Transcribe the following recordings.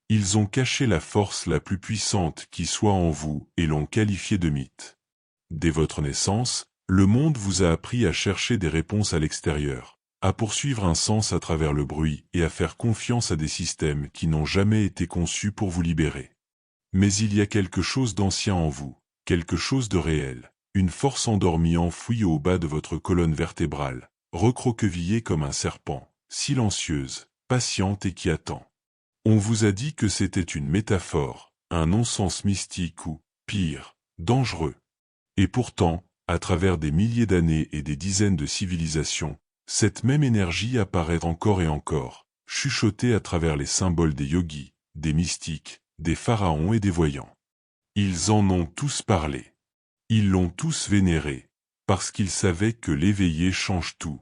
Ils ont caché la force la plus puissante qui soit en vous et l'ont qualifiée de mythe. Dès votre naissance, le monde vous a appris à chercher des réponses à l'extérieur, à poursuivre un sens à travers le bruit et à faire confiance à des systèmes qui n'ont jamais été conçus pour vous libérer. Mais il y a quelque chose d'ancien en vous, quelque chose de réel, une force endormie enfouie au bas de votre colonne vertébrale, recroquevillée comme un serpent, silencieuse, patiente et qui attend. On vous a dit que c'était une métaphore, un non-sens mystique ou, pire, dangereux. Et pourtant, à travers des milliers d'années et des dizaines de civilisations, cette même énergie apparaît encore et encore, chuchotée à travers les symboles des yogis, des mystiques, des pharaons et des voyants. Ils en ont tous parlé. Ils l'ont tous vénéré, parce qu'ils savaient que l'éveillé change tout.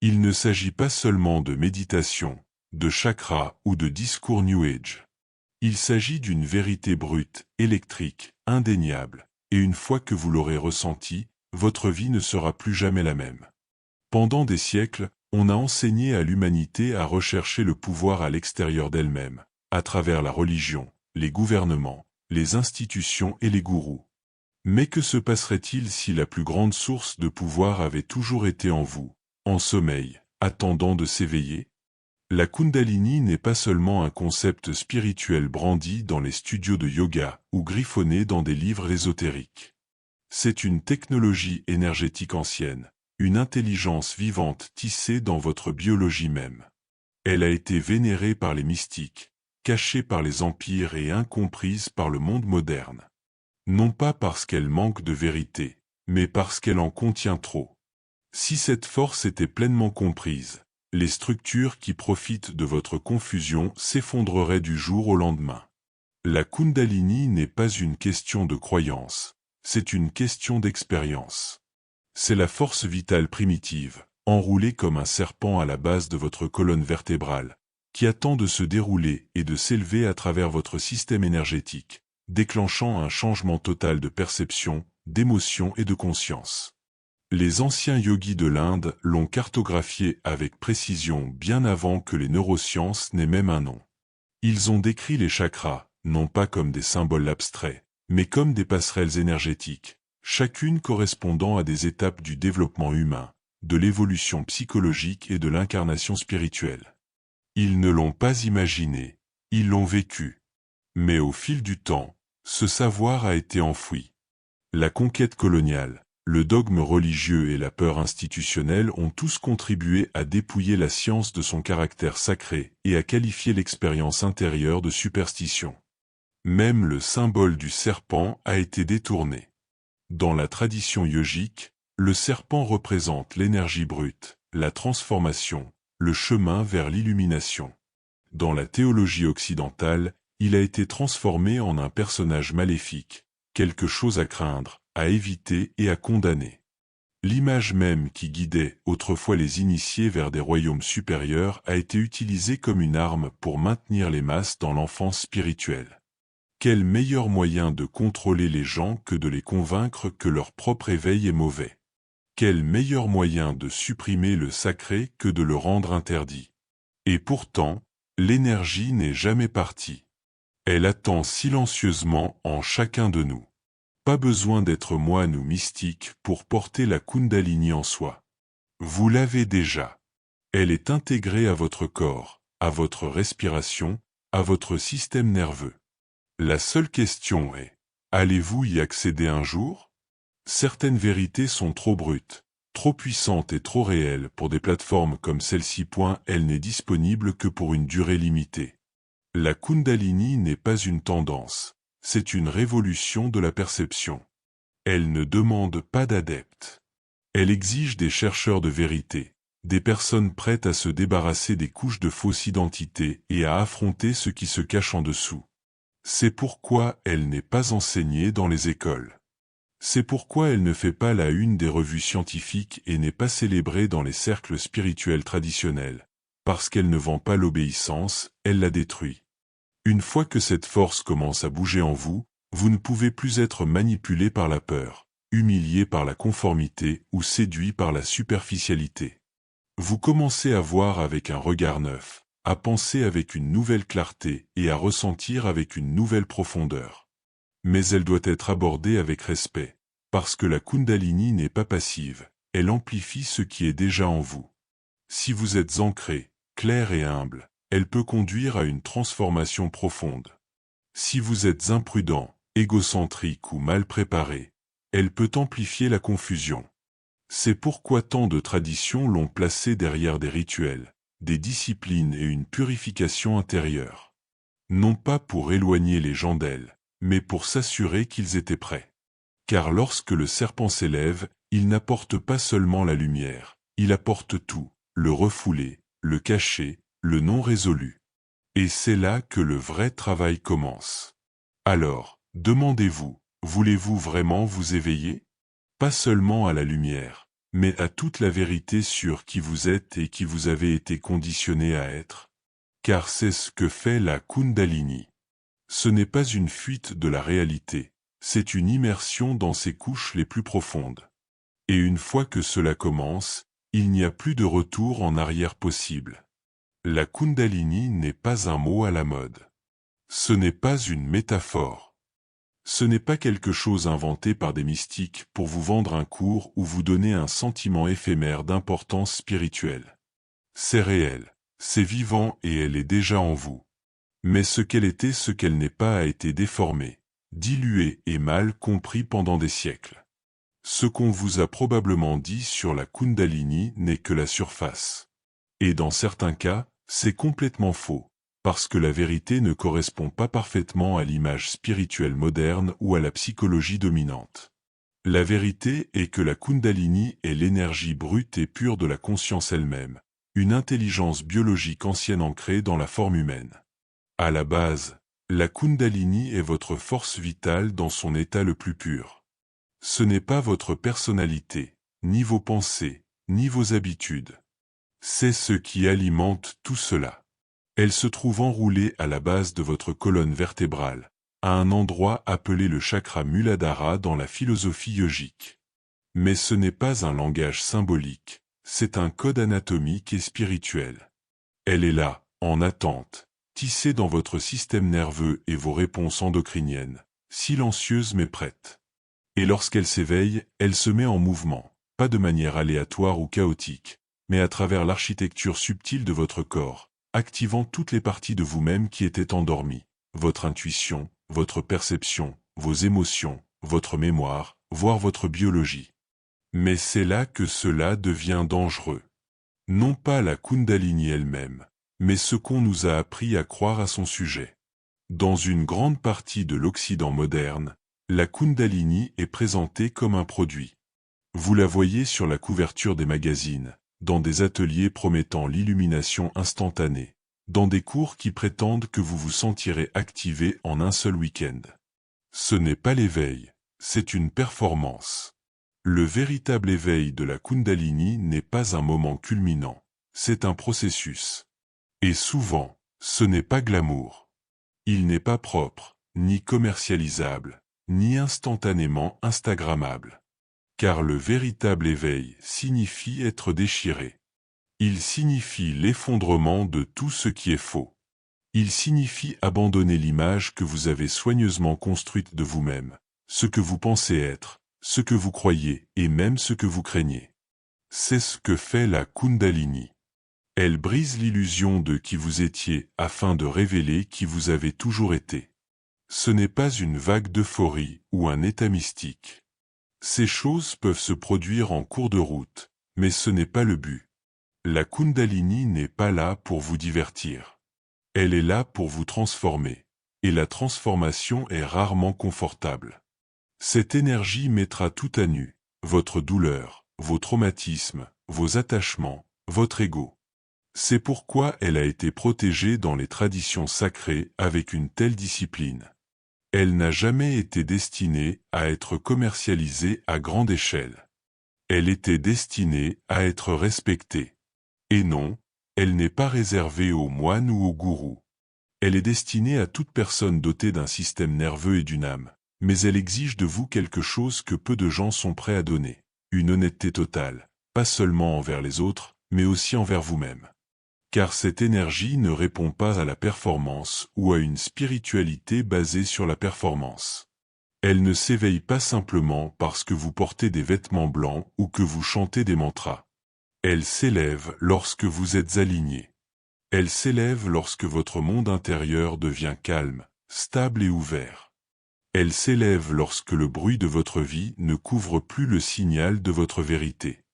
Il ne s'agit pas seulement de méditation, de chakra ou de discours New Age. Il s'agit d'une vérité brute, électrique, indéniable, et une fois que vous l'aurez ressenti, votre vie ne sera plus jamais la même. Pendant des siècles, on a enseigné à l'humanité à rechercher le pouvoir à l'extérieur d'elle-même, à travers la religion, les gouvernements, les institutions et les gourous. Mais que se passerait-il si la plus grande source de pouvoir avait toujours été en vous, en sommeil, attendant de s'éveiller? La Kundalini n'est pas seulement un concept spirituel brandi dans les studios de yoga ou griffonné dans des livres ésotériques. C'est une technologie énergétique ancienne, une intelligence vivante tissée dans votre biologie même. Elle a été vénérée par les mystiques, cachée par les empires et incomprise par le monde moderne. Non pas parce qu'elle manque de vérité, mais parce qu'elle en contient trop. Si cette force était pleinement comprise, les structures qui profitent de votre confusion s'effondreraient du jour au lendemain. La Kundalini n'est pas une question de croyance, c'est une question d'expérience. C'est la force vitale primitive, enroulée comme un serpent à la base de votre colonne vertébrale, qui attend de se dérouler et de s'élever à travers votre système énergétique, déclenchant un changement total de perception, d'émotion et de conscience. Les anciens yogis de l'Inde l'ont cartographié avec précision bien avant que les neurosciences n'aient même un nom. Ils ont décrit les chakras, non pas comme des symboles abstraits, mais comme des passerelles énergétiques, chacune correspondant à des étapes du développement humain, de l'évolution psychologique et de l'incarnation spirituelle. Ils ne l'ont pas imaginé, ils l'ont vécu. Mais au fil du temps, ce savoir a été enfoui. La conquête coloniale, le dogme religieux et la peur institutionnelle ont tous contribué à dépouiller la science de son caractère sacré et à qualifier l'expérience intérieure de superstition. Même le symbole du serpent a été détourné. Dans la tradition yogique, le serpent représente l'énergie brute, la transformation, le chemin vers l'illumination. Dans la théologie occidentale, il a été transformé en un personnage maléfique, quelque chose à craindre, à éviter et à condamner. L'image même qui guidait autrefois les initiés vers des royaumes supérieurs a été utilisée comme une arme pour maintenir les masses dans l'enfance spirituelle. Quel meilleur moyen de contrôler les gens que de les convaincre que leur propre éveil est mauvais? Quel meilleur moyen de supprimer le sacré que de le rendre interdit? Et pourtant, l'énergie n'est jamais partie. Elle attend silencieusement en chacun de nous. Pas besoin d'être moine ou mystique pour porter la Kundalini en soi. Vous l'avez déjà. Elle est intégrée à votre corps, à votre respiration, à votre système nerveux. La seule question est, allez-vous y accéder un jour? Certaines vérités sont trop brutes, trop puissantes et trop réelles pour des plateformes comme celle-ci. Elle n'est disponible que pour une durée limitée. La Kundalini n'est pas une tendance, c'est une révolution de la perception. Elle ne demande pas d'adeptes. Elle exige des chercheurs de vérité, des personnes prêtes à se débarrasser des couches de fausse identité et à affronter ce qui se cache en dessous. C'est pourquoi elle n'est pas enseignée dans les écoles. C'est pourquoi elle ne fait pas la une des revues scientifiques et n'est pas célébrée dans les cercles spirituels traditionnels. Parce qu'elle ne vend pas l'obéissance, elle la détruit. Une fois que cette force commence à bouger en vous, vous ne pouvez plus être manipulé par la peur, humilié par la conformité ou séduit par la superficialité. Vous commencez à voir avec un regard neuf, à penser avec une nouvelle clarté et à ressentir avec une nouvelle profondeur. Mais elle doit être abordée avec respect, parce que la Kundalini n'est pas passive, elle amplifie ce qui est déjà en vous. Si vous êtes ancré, clair et humble, elle peut conduire à une transformation profonde. Si vous êtes imprudent, égocentrique ou mal préparé, elle peut amplifier la confusion. C'est pourquoi tant de traditions l'ont placée derrière des rituels, des disciplines et une purification intérieure. Non pas pour éloigner les gens d'elle, mais pour s'assurer qu'ils étaient prêts. Car lorsque le serpent s'élève, il n'apporte pas seulement la lumière, il apporte tout, le refoulé, le caché, le non résolu. Et c'est là que le vrai travail commence. Alors, demandez-vous, voulez-vous vraiment vous éveiller? Pas seulement à la lumière, mais à toute la vérité sur qui vous êtes et qui vous avez été conditionné à être. Car c'est ce que fait la Kundalini. Ce n'est pas une fuite de la réalité, c'est une immersion dans ses couches les plus profondes. Et une fois que cela commence, il n'y a plus de retour en arrière possible. La Kundalini n'est pas un mot à la mode. Ce n'est pas une métaphore. Ce n'est pas quelque chose inventé par des mystiques pour vous vendre un cours ou vous donner un sentiment éphémère d'importance spirituelle. C'est réel, c'est vivant et elle est déjà en vous. Mais ce qu'elle était, ce qu'elle n'est pas a été déformé, dilué et mal compris pendant des siècles. Ce qu'on vous a probablement dit sur la Kundalini n'est que la surface. Et dans certains cas, c'est complètement faux, parce que la vérité ne correspond pas parfaitement à l'image spirituelle moderne ou à la psychologie dominante. La vérité est que la Kundalini est l'énergie brute et pure de la conscience elle-même, une intelligence biologique ancienne ancrée dans la forme humaine. À la base, la Kundalini est votre force vitale dans son état le plus pur. Ce n'est pas votre personnalité, ni vos pensées, ni vos habitudes. C'est ce qui alimente tout cela. Elle se trouve enroulée à la base de votre colonne vertébrale, à un endroit appelé le chakra Muladhara dans la philosophie yogique. Mais ce n'est pas un langage symbolique, c'est un code anatomique et spirituel. Elle est là, en attente, tissée dans votre système nerveux et vos réponses endocriniennes, silencieuse mais prête. Et lorsqu'elle s'éveille, elle se met en mouvement, pas de manière aléatoire ou chaotique, mais à travers l'architecture subtile de votre corps, activant toutes les parties de vous-même qui étaient endormies, votre intuition, votre perception, vos émotions, votre mémoire, voire votre biologie. Mais c'est là que cela devient dangereux. Non pas la Kundalini elle-même, mais ce qu'on nous a appris à croire à son sujet. Dans une grande partie de l'Occident moderne, la Kundalini est présentée comme un produit. Vous la voyez sur la couverture des magazines, dans des ateliers promettant l'illumination instantanée, dans des cours qui prétendent que vous vous sentirez activé en un seul week-end. Ce n'est pas l'éveil, c'est une performance. Le véritable éveil de la Kundalini n'est pas un moment culminant, c'est un processus. Et souvent, ce n'est pas glamour. Il n'est pas propre, ni commercialisable, ni instantanément instagrammable. Car le véritable éveil signifie être déchiré. Il signifie l'effondrement de tout ce qui est faux. Il signifie abandonner l'image que vous avez soigneusement construite de vous-même, ce que vous pensez être, ce que vous croyez et même ce que vous craignez. C'est ce que fait la Kundalini. Elle brise l'illusion de qui vous étiez afin de révéler qui vous avez toujours été. Ce n'est pas une vague d'euphorie ou un état mystique. Ces choses peuvent se produire en cours de route, mais ce n'est pas le but. La Kundalini n'est pas là pour vous divertir. Elle est là pour vous transformer, et la transformation est rarement confortable. Cette énergie mettra tout à nu, votre douleur, vos traumatismes, vos attachements, votre ego. C'est pourquoi elle a été protégée dans les traditions sacrées avec une telle discipline. Elle n'a jamais été destinée à être commercialisée à grande échelle. Elle était destinée à être respectée. Et non, elle n'est pas réservée aux moines ou aux gourous. Elle est destinée à toute personne dotée d'un système nerveux et d'une âme, mais elle exige de vous quelque chose que peu de gens sont prêts à donner, une honnêteté totale, pas seulement envers les autres, mais aussi envers vous-même. car cette énergie ne répond pas à la performance ou à une spiritualité basée sur la performance. Elle ne s'éveille pas simplement parce que vous portez des vêtements blancs ou que vous chantez des mantras. Elle s'élève lorsque vous êtes aligné. Elle s'élève lorsque votre monde intérieur devient calme, stable et ouvert. Elle s'élève lorsque le bruit de votre vie ne couvre plus le signal de votre vérité.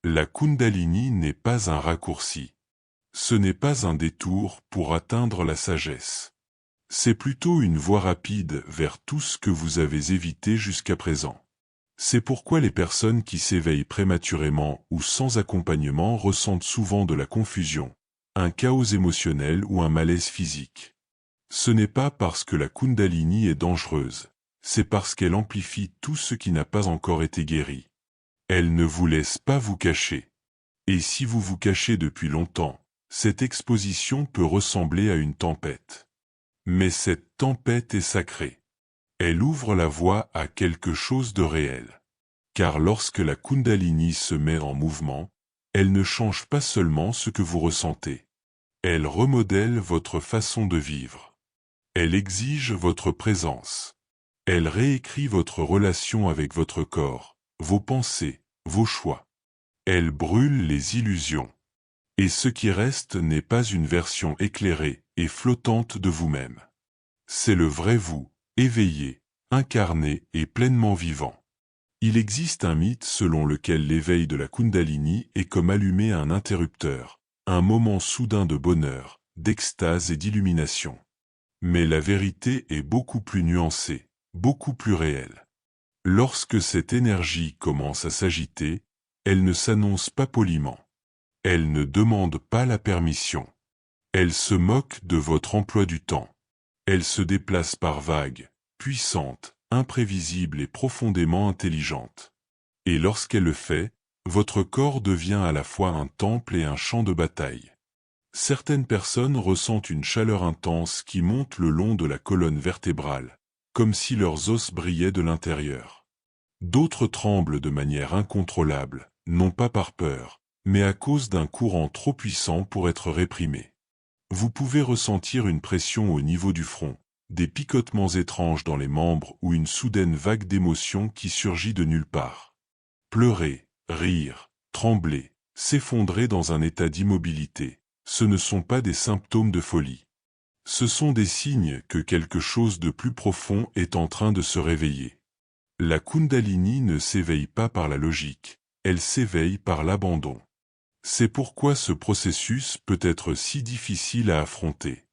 La Kundalini n'est pas un raccourci. Ce n'est pas un détour pour atteindre la sagesse. C'est plutôt une voie rapide vers tout ce que vous avez évité jusqu'à présent. C'est pourquoi les personnes qui s'éveillent prématurément ou sans accompagnement ressentent souvent de la confusion, un chaos émotionnel ou un malaise physique. Ce n'est pas parce que la Kundalini est dangereuse, c'est parce qu'elle amplifie tout ce qui n'a pas encore été guéri. Elle ne vous laisse pas vous cacher. Et si vous vous cachez depuis longtemps, cette exposition peut ressembler à une tempête. Mais cette tempête est sacrée. Elle ouvre la voie à quelque chose de réel. Car lorsque la Kundalini se met en mouvement, elle ne change pas seulement ce que vous ressentez. Elle remodèle votre façon de vivre. Elle exige votre présence. Elle réécrit votre relation avec votre corps, vos pensées, vos choix. Elle brûle les illusions. Et ce qui reste n'est pas une version éclairée et flottante de vous-même. C'est le vrai vous, éveillé, incarné et pleinement vivant. Il existe un mythe selon lequel l'éveil de la Kundalini est comme allumer un interrupteur, un moment soudain de bonheur, d'extase et d'illumination. Mais la vérité est beaucoup plus nuancée, beaucoup plus réelle. Lorsque cette énergie commence à s'agiter, elle ne s'annonce pas poliment. Elle ne demande pas la permission. Elle se moque de votre emploi du temps. Elle se déplace par vagues, puissante, imprévisible et profondément intelligente. Et lorsqu'elle le fait, votre corps devient à la fois un temple et un champ de bataille. Certaines personnes ressentent une chaleur intense qui monte le long de la colonne vertébrale, comme si leurs os brillaient de l'intérieur. D'autres tremblent de manière incontrôlable, non pas par peur, mais à cause d'un courant trop puissant pour être réprimé. Vous pouvez ressentir une pression au niveau du front, des picotements étranges dans les membres ou une soudaine vague d'émotion qui surgit de nulle part. Pleurer, rire, trembler, s'effondrer dans un état d'immobilité, ce ne sont pas des symptômes de folie. Ce sont des signes que quelque chose de plus profond est en train de se réveiller. La Kundalini ne s'éveille pas par la logique, elle s'éveille par l'abandon. C'est pourquoi ce processus peut être si difficile à affronter.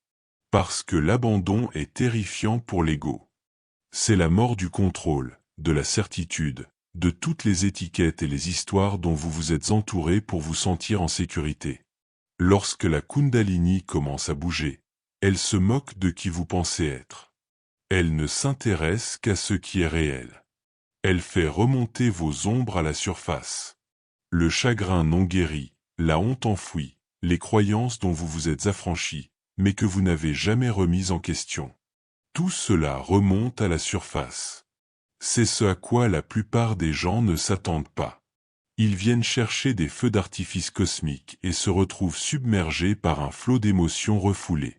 Parce que l'abandon est terrifiant pour l'ego. C'est la mort du contrôle, de la certitude, de toutes les étiquettes et les histoires dont vous vous êtes entouré pour vous sentir en sécurité. Lorsque la Kundalini commence à bouger, elle se moque de qui vous pensez être. Elle ne s'intéresse qu'à ce qui est réel. Elle fait remonter vos ombres à la surface. Le chagrin non guéri, la honte enfouie, les croyances dont vous vous êtes affranchi, mais que vous n'avez jamais remises en question. Tout cela remonte à la surface. C'est ce à quoi la plupart des gens ne s'attendent pas. Ils viennent chercher des feux d'artifice cosmiques et se retrouvent submergés par un flot d'émotions refoulées.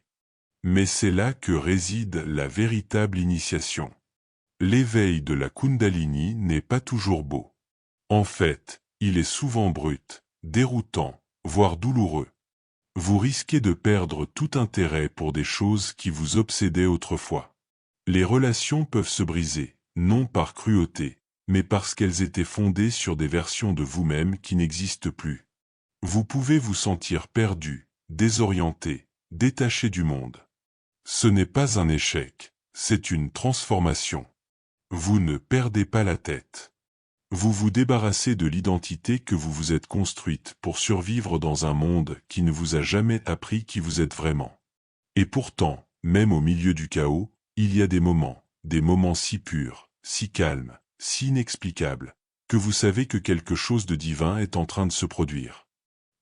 Mais c'est là que réside la véritable initiation. L'éveil de la Kundalini n'est pas toujours beau. En fait, il est souvent brut, déroutant, voire douloureux. Vous risquez de perdre tout intérêt pour des choses qui vous obsédaient autrefois. Les relations peuvent se briser, non par cruauté, mais parce qu'elles étaient fondées sur des versions de vous-même qui n'existent plus. Vous pouvez vous sentir perdu, désorienté, détaché du monde. Ce n'est pas un échec, c'est une transformation. Vous ne perdez pas la tête. Vous vous débarrassez de l'identité que vous vous êtes construite pour survivre dans un monde qui ne vous a jamais appris qui vous êtes vraiment. Et pourtant, même au milieu du chaos, il y a des moments si purs, si calmes, si inexplicables, que vous savez que quelque chose de divin est en train de se produire.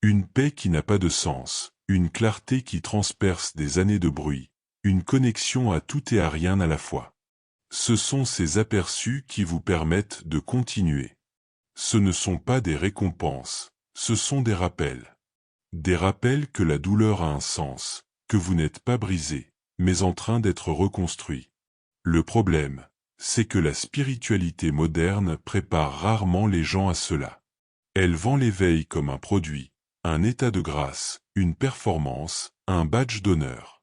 Une paix qui n'a pas de sens, une clarté qui transperce des années de bruit, une connexion à tout et à rien à la fois. Ce sont ces aperçus qui vous permettent de continuer. Ce ne sont pas des récompenses, ce sont des rappels. Des rappels que la douleur a un sens, que vous n'êtes pas brisé, mais en train d'être reconstruit. Le problème, c'est que la spiritualité moderne prépare rarement les gens à cela. Elle vend l'éveil comme un produit, un état de grâce, une performance, un badge d'honneur.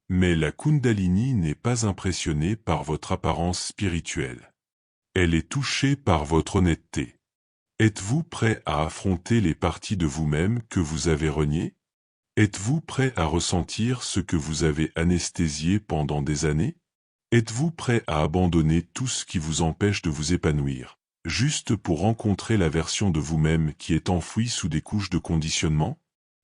Mais la Kundalini n'est pas impressionnée par votre apparence spirituelle. Elle est touchée par votre honnêteté. Êtes-vous prêt à affronter les parties de vous-même que vous avez reniées? Êtes-vous prêt à ressentir ce que vous avez anesthésié pendant des années? Êtes-vous prêt à abandonner tout ce qui vous empêche de vous épanouir, juste pour rencontrer la version de vous-même qui est enfouie sous des couches de conditionnement?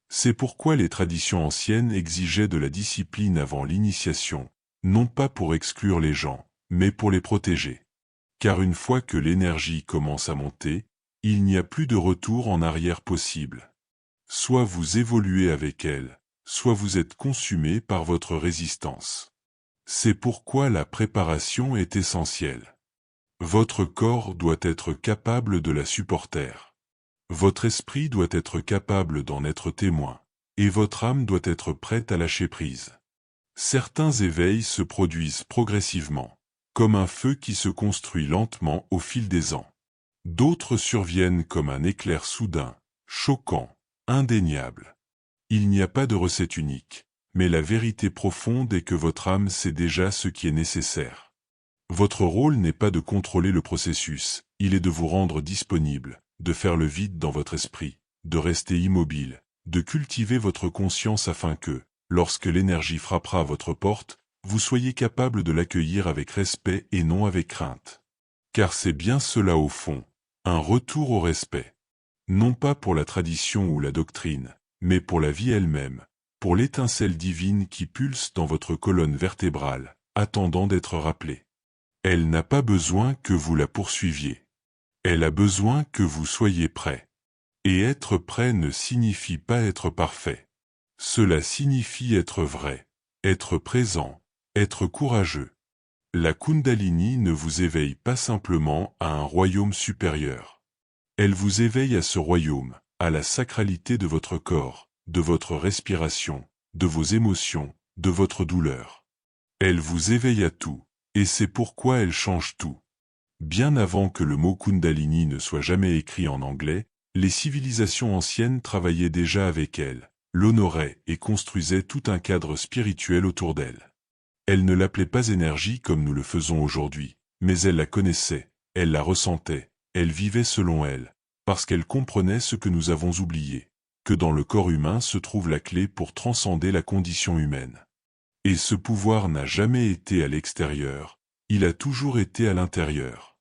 C'est pourquoi les traditions anciennes exigeaient de la discipline avant l'initiation, non pas pour exclure les gens, mais pour les protéger. Car une fois que l'énergie commence à monter, il n'y a plus de retour en arrière possible. Soit vous évoluez avec elle, soit vous êtes consumé par votre résistance. C'est pourquoi la préparation est essentielle. Votre corps doit être capable de la supporter. Votre esprit doit être capable d'en être témoin, et votre âme doit être prête à lâcher prise. Certains éveils se produisent progressivement, comme un feu qui se construit lentement au fil des ans. D'autres surviennent comme un éclair soudain, choquant, indéniable. Il n'y a pas de recette unique, mais la vérité profonde est que votre âme sait déjà ce qui est nécessaire. Votre rôle n'est pas de contrôler le processus, il est de vous rendre disponible, de faire le vide dans votre esprit, de rester immobile, de cultiver votre conscience afin que, lorsque l'énergie frappera à votre porte, vous soyez capable de l'accueillir avec respect et non avec crainte. Car c'est bien cela au fond, un retour au respect. Non pas pour la tradition ou la doctrine, mais pour la vie elle-même, pour l'étincelle divine qui pulse dans votre colonne vertébrale, attendant d'être rappelée. Elle n'a pas besoin que vous la poursuiviez. Elle a besoin que vous soyez prêt. Et être prêt ne signifie pas être parfait. Cela signifie être vrai, être présent, être courageux. La Kundalini ne vous éveille pas simplement à un royaume supérieur. Elle vous éveille à ce royaume, à la sacralité de votre corps, de votre respiration, de vos émotions, de votre douleur. Elle vous éveille à tout, et c'est pourquoi elle change tout. Bien avant que le mot Kundalini ne soit jamais écrit en anglais, les civilisations anciennes travaillaient déjà avec elle, l'honoraient et construisaient tout un cadre spirituel autour d'elle. Elle ne l'appelait pas énergie comme nous le faisons aujourd'hui, mais elle la connaissait, elle la ressentait, elle vivait selon elle, parce qu'elle comprenait ce que nous avons oublié, que dans le corps humain se trouve la clé pour transcender la condition humaine. Et ce pouvoir n'a jamais été à l'extérieur, il a toujours été à l'intérieur.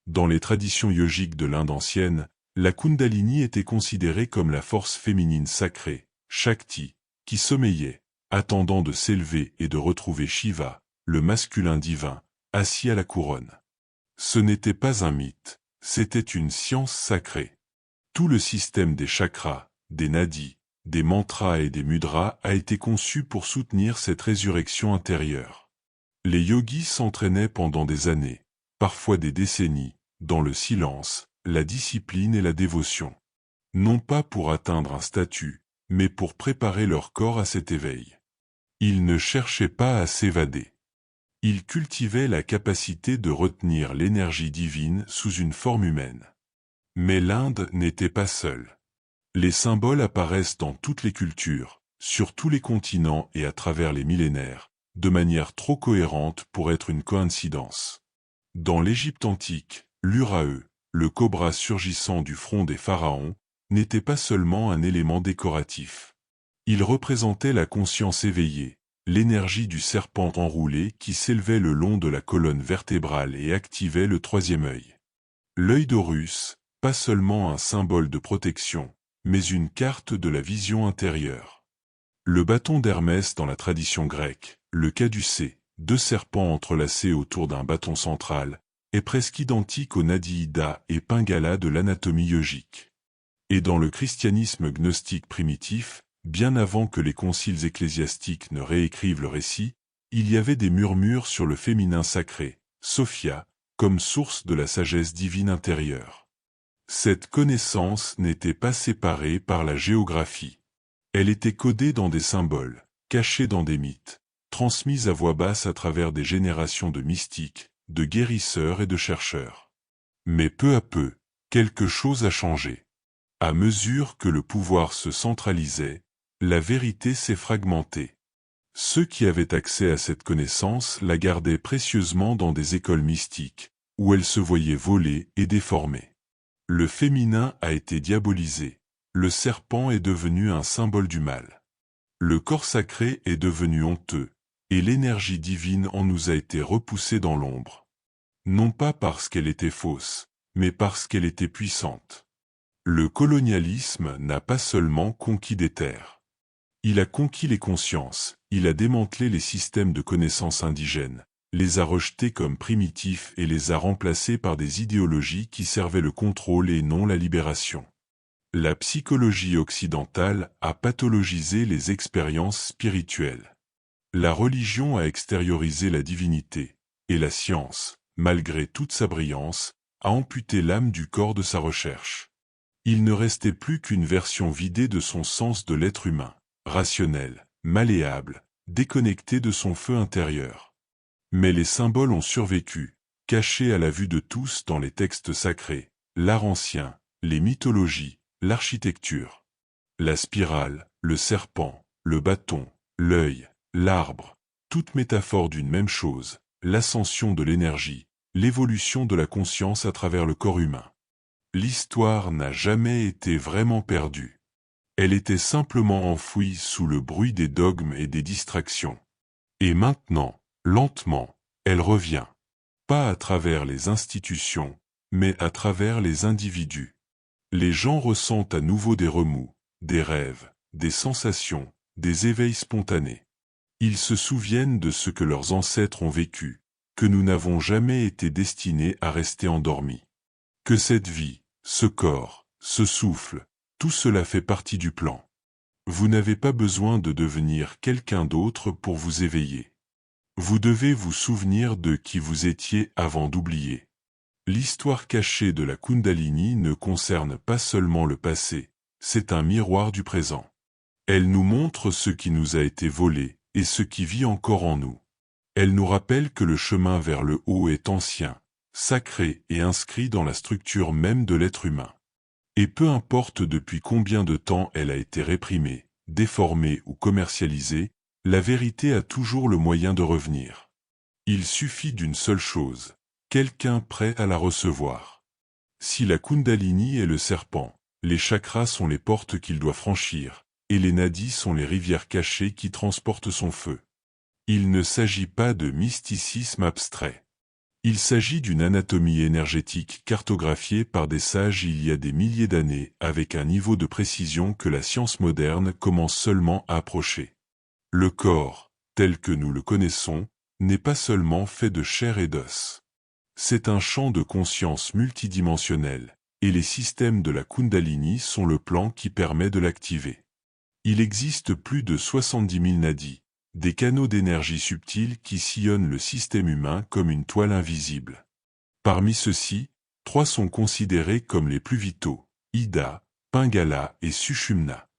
Dans les traditions yogiques de l'Inde ancienne, la Kundalini était considérée comme la force féminine sacrée, Shakti, qui sommeillait, attendant de s'élever et de retrouver Shiva, le masculin divin, assis à la couronne. Ce n'était pas un mythe, c'était une science sacrée. Tout le système des chakras, des nadis, des mantras et des mudras a été conçu pour soutenir cette résurrection intérieure. Les yogis s'entraînaient pendant des années, parfois des décennies, dans le silence, la discipline et la dévotion. Non pas pour atteindre un statut, mais pour préparer leur corps à cet éveil. Ils ne cherchaient pas à s'évader. Ils cultivaient la capacité de retenir l'énergie divine sous une forme humaine. Mais l'Inde n'était pas seule. Les symboles apparaissent dans toutes les cultures, sur tous les continents et à travers les millénaires, de manière trop cohérente pour être une coïncidence. Dans l'Égypte antique, l'Uraeu, le cobra surgissant du front des pharaons, n'était pas seulement un élément décoratif. Il représentait la conscience éveillée, l'énergie du serpent enroulé qui s'élevait le long de la colonne vertébrale et activait le troisième œil. L'œil d'Horus, pas seulement un symbole de protection, mais une carte de la vision intérieure. Le bâton d'Hermès dans la tradition grecque, le caducée, deux serpents entrelacés autour d'un bâton central, est presque identique au Nadi Ida et Pingala de l'anatomie yogique. Et dans le christianisme gnostique primitif, bien avant que les conciles ecclésiastiques ne réécrivent le récit, il y avait des murmures sur le féminin sacré, Sophia, comme source de la sagesse divine intérieure. Cette connaissance n'était pas séparée par la géographie. Elle était codée dans des symboles, cachée dans des mythes, transmise à voix basse à travers des générations de mystiques, de guérisseurs et de chercheurs. Mais peu à peu, quelque chose a changé. À mesure que le pouvoir se centralisait, la vérité s'est fragmentée. Ceux qui avaient accès à cette connaissance la gardaient précieusement dans des écoles mystiques, où elle se voyait volée et déformée. Le féminin a été diabolisé, le serpent est devenu un symbole du mal. Le corps sacré est devenu honteux, et l'énergie divine en nous a été repoussée dans l'ombre. Non pas parce qu'elle était fausse, mais parce qu'elle était puissante. Le colonialisme n'a pas seulement conquis des terres. Il a conquis les consciences, il a démantelé les systèmes de connaissances indigènes, les a rejetés comme primitifs et les a remplacés par des idéologies qui servaient le contrôle et non la libération. La psychologie occidentale a pathologisé les expériences spirituelles. La religion a extériorisé la divinité, et la science, malgré toute sa brillance, a amputé l'âme du corps de sa recherche. Il ne restait plus qu'une version vidée de son sens de l'être humain, rationnel, malléable, déconnecté de son feu intérieur. Mais les symboles ont survécu, cachés à la vue de tous dans les textes sacrés, l'art ancien, les mythologies, l'architecture. La spirale, le serpent, le bâton, l'œil, l'arbre, toute métaphore d'une même chose, l'ascension de l'énergie, l'évolution de la conscience à travers le corps humain. L'histoire n'a jamais été vraiment perdue. Elle était simplement enfouie sous le bruit des dogmes et des distractions. Et maintenant, lentement, elle revient. Pas à travers les institutions, mais à travers les individus. Les gens ressentent à nouveau des remous, des rêves, des sensations, des éveils spontanés. Ils se souviennent de ce que leurs ancêtres ont vécu, que nous n'avons jamais été destinés à rester endormis. Que cette vie, ce corps, ce souffle, tout cela fait partie du plan. Vous n'avez pas besoin de devenir quelqu'un d'autre pour vous éveiller. Vous devez vous souvenir de qui vous étiez avant d'oublier. L'histoire cachée de la Kundalini ne concerne pas seulement le passé, c'est un miroir du présent. Elle nous montre ce qui nous a été volé et ce qui vit encore en nous. Elle nous rappelle que le chemin vers le haut est ancien, sacré et inscrit dans la structure même de l'être humain. Et peu importe depuis combien de temps elle a été réprimée, déformée ou commercialisée, la vérité a toujours le moyen de revenir. Il suffit d'une seule chose, quelqu'un prêt à la recevoir. Si la Kundalini est le serpent, les chakras sont les portes qu'il doit franchir, et les nadis sont les rivières cachées qui transportent son feu. Il ne s'agit pas de mysticisme abstrait. Il s'agit d'une anatomie énergétique cartographiée par des sages il y a des milliers d'années avec un niveau de précision que la science moderne commence seulement à approcher. Le corps, tel que nous le connaissons, n'est pas seulement fait de chair et d'os. C'est un champ de conscience multidimensionnel, et les systèmes de la Kundalini sont le plan qui permet de l'activer. Il existe plus de 70 000 nadis, des canaux d'énergie subtils qui sillonnent le système humain comme une toile invisible. Parmi ceux-ci, 3 sont considérés comme les plus vitaux, Ida, Pingala et Sushumna.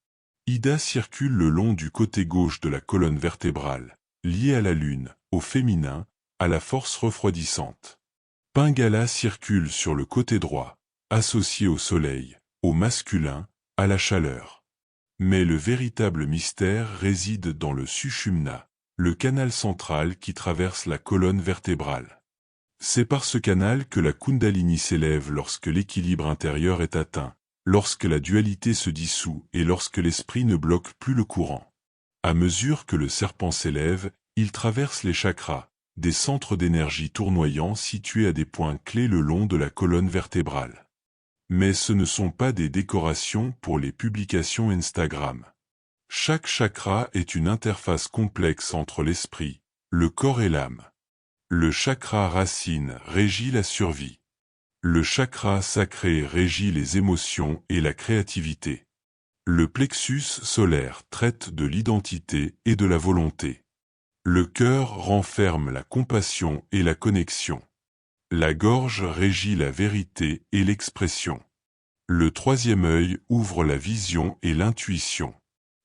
Ida circule le long du côté gauche de la colonne vertébrale, lié à la lune, au féminin, à la force refroidissante. Pingala circule sur le côté droit, associé au soleil, au masculin, à la chaleur. Mais le véritable mystère réside dans le Sushumna, le canal central qui traverse la colonne vertébrale. C'est par ce canal que la Kundalini s'élève lorsque l'équilibre intérieur est atteint, lorsque la dualité se dissout et lorsque l'esprit ne bloque plus le courant. À mesure que le serpent s'élève, il traverse les chakras, des centres d'énergie tournoyants situés à des points clés le long de la colonne vertébrale. Mais ce ne sont pas des décorations pour les publications Instagram. Chaque chakra est une interface complexe entre l'esprit, le corps et l'âme. Le chakra racine régit la survie. Le chakra sacré régit les émotions et la créativité. Le plexus solaire traite de l'identité et de la volonté. Le cœur renferme la compassion et la connexion. La gorge régit la vérité et l'expression. Le 3e œil ouvre la vision et l'intuition.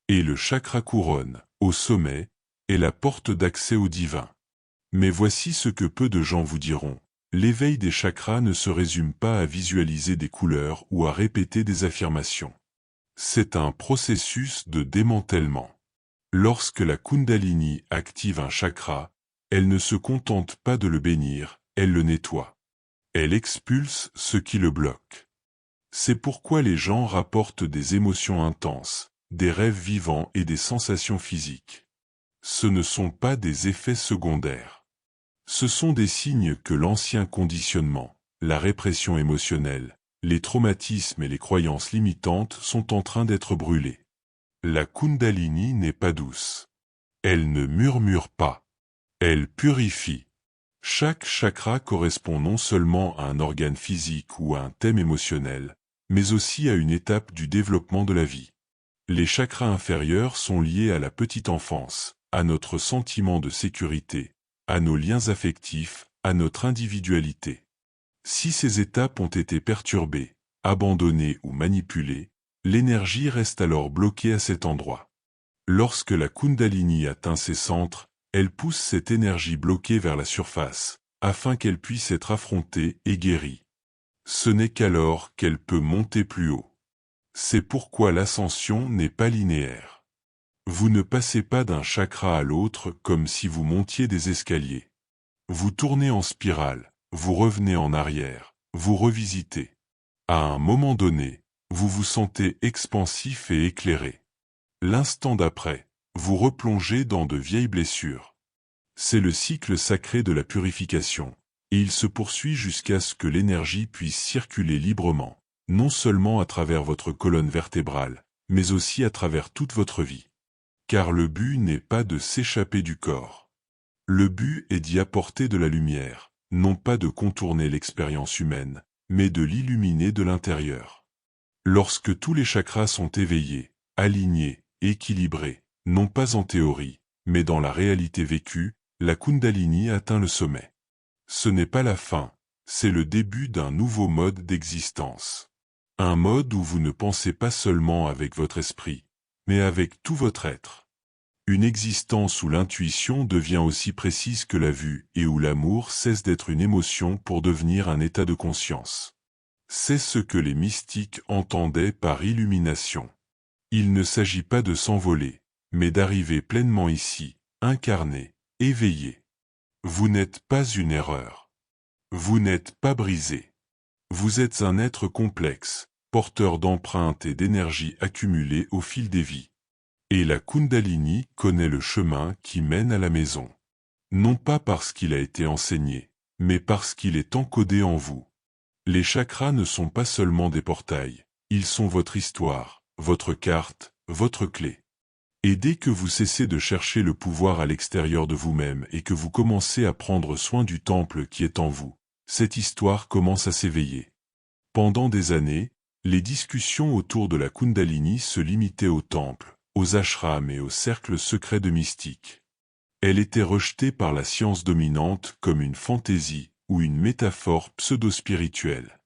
Et le chakra couronne, au sommet, est la porte d'accès au divin. Mais voici ce que peu de gens vous diront. L'éveil des chakras ne se résume pas à visualiser des couleurs ou à répéter des affirmations. C'est un processus de démantèlement. Lorsque la Kundalini active un chakra, elle ne se contente pas de le bénir, elle le nettoie. Elle expulse ce qui le bloque. C'est pourquoi les gens rapportent des émotions intenses, des rêves vivants et des sensations physiques. Ce ne sont pas des effets secondaires. Ce sont des signes que l'ancien conditionnement, la répression émotionnelle, les traumatismes et les croyances limitantes sont en train d'être brûlés. La Kundalini n'est pas douce. Elle ne murmure pas. Elle purifie. Chaque chakra correspond non seulement à un organe physique ou à un thème émotionnel, mais aussi à une étape du développement de la vie. Les chakras inférieurs sont liés à la petite enfance, à notre sentiment de sécurité, à nos liens affectifs, à notre individualité. Si ces étapes ont été perturbées, abandonnées ou manipulées, l'énergie reste alors bloquée à cet endroit. Lorsque la Kundalini atteint ses centres, elle pousse cette énergie bloquée vers la surface, afin qu'elle puisse être affrontée et guérie. Ce n'est qu'alors qu'elle peut monter plus haut. C'est pourquoi l'ascension n'est pas linéaire. Vous ne passez pas d'un chakra à l'autre comme si vous montiez des escaliers. Vous tournez en spirale, vous revenez en arrière, vous revisitez. À un moment donné, vous vous sentez expansif et éclairé. L'instant d'après, vous replongez dans de vieilles blessures. C'est le cycle sacré de la purification, et il se poursuit jusqu'à ce que l'énergie puisse circuler librement, non seulement à travers votre colonne vertébrale, mais aussi à travers toute votre vie. Car le but n'est pas de s'échapper du corps. Le but est d'y apporter de la lumière, non pas de contourner l'expérience humaine, mais de l'illuminer de l'intérieur. Lorsque tous les chakras sont éveillés, alignés, équilibrés, non pas en théorie, mais dans la réalité vécue, la Kundalini atteint le sommet. Ce n'est pas la fin, c'est le début d'un nouveau mode d'existence. Un mode où vous ne pensez pas seulement avec votre esprit, mais avec tout votre être. Une existence où l'intuition devient aussi précise que la vue et où l'amour cesse d'être une émotion pour devenir un état de conscience. C'est ce que les mystiques entendaient par illumination. Il ne s'agit pas de s'envoler, mais d'arriver pleinement ici, incarné, éveillé. Vous n'êtes pas une erreur. Vous n'êtes pas brisé. Vous êtes un être complexe, porteur d'empreintes et d'énergie accumulées au fil des vies. Et la Kundalini connaît le chemin qui mène à la maison. Non pas parce qu'il a été enseigné, mais parce qu'il est encodé en vous. Les chakras ne sont pas seulement des portails, ils sont votre histoire, votre carte, votre clé. Et dès que vous cessez de chercher le pouvoir à l'extérieur de vous-même et que vous commencez à prendre soin du temple qui est en vous, cette histoire commence à s'éveiller. Pendant des années, les discussions autour de la Kundalini se limitaient au temple, aux ashrams et aux cercles secrets de mystiques. Elle était rejetée par la science dominante comme une fantaisie ou une métaphore pseudo-spirituelle.